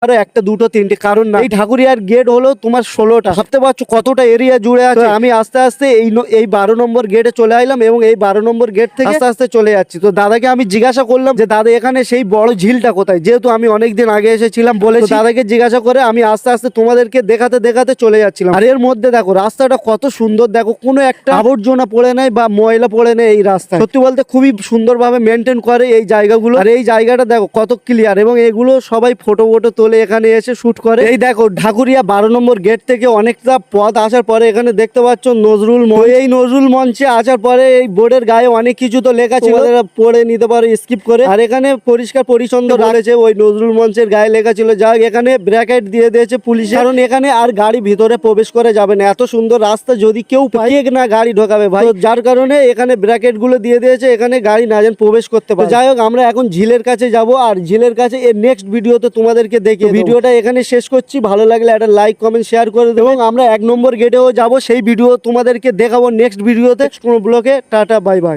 আরে একটা দুটো তিনটে কারণ না, এই ঢাকুরিয়ার গেট হলো তোমার 16টা। ভাবতে পারছো কতটা এরিয়া জুড়ে আছে। আমি আস্তে আস্তে এই 12 নম্বর গেটে চলে আইলাম এবং এই 12 নম্বর গেট থেকে আস্তে আস্তে চলে যাচ্ছি। তো দাদাকে আমি জিজ্ঞাসা করলাম যে দাদা এখানে সেই বড় ঝিলটা কোথায়, যেহেতু আমি অনেকদিন আগে এসেছিলাম বলেছি। দাদাকে জিজ্ঞাসা করে আমি আস্তে আস্তে তোমাদেরকে দেখাতে দেখাতে চলে যাচ্ছিলাম। আর এর মধ্যে দেখো রাস্তাটা কত সুন্দর, দেখো কোনো একটা আবর্জনা পড়ে নাই বা ময়লা পড়ে নেই এই রাস্তায়। সত্যি বলতে খুবই সুন্দরভাবে মেনটেন করে এই জায়গাগুলো। আর এই জায়গাটা দেখো কত ক্লিয়ার, এবং এগুলো সবাই ফটো তোলে এখানে এসে শুট করে। এই দেখো ঢাকুরিয়া 12 নম্বর গেট থেকে অনেকটা পথ আসার পরে এখানে দেখতে পাচ্ছ নজরুল মঞ্চ। এই নজরুল মঞ্চে আসার পরে এই বোর্ডের গায়ে অনেক কিছু তো লেখা ছিল, পড়ে নিতে পারো স্কিপ করে। আর এখানে পরিষ্কার পরিচ্ছন্ন রয়েছে, ওই নজরুল মঞ্চের গায়ে লেখা ছিল। যা এখানে ব্র্যাকেট দিয়ে দিয়েছে পুলিশ, কারণ এখানে আর গাড়ি ভিতরে প্রবেশ করে যাবে না। এত সুন্দর রাস্তা যদি কেউ পায় না গাড়ি ঢোকাবে ভাই, যার কারণে এখানে ব্র্যাকেট গুলো দিয়ে দিয়েছে, এখানে গাড়ি না যেন প্রবেশ করতে পারে। যাই হোক আমরা এখন ঝিলের কাছে যাব, আর ঝিলের কাছে এর নেক্সট ভিডিওতে তোমাদেরকে দেখে ভিডিওটা এখানে শেষ করছি। ভালো লাগলে একটা লাইক কমেন্ট শেয়ার করে দেবো, এবং আমরা 1 নম্বর গেটেও যাব, সেই ভিডিও তোমাদেরকে দেখাবো নেক্সট ভিডিওতে কোনো ব্লগে। Tata bye bye.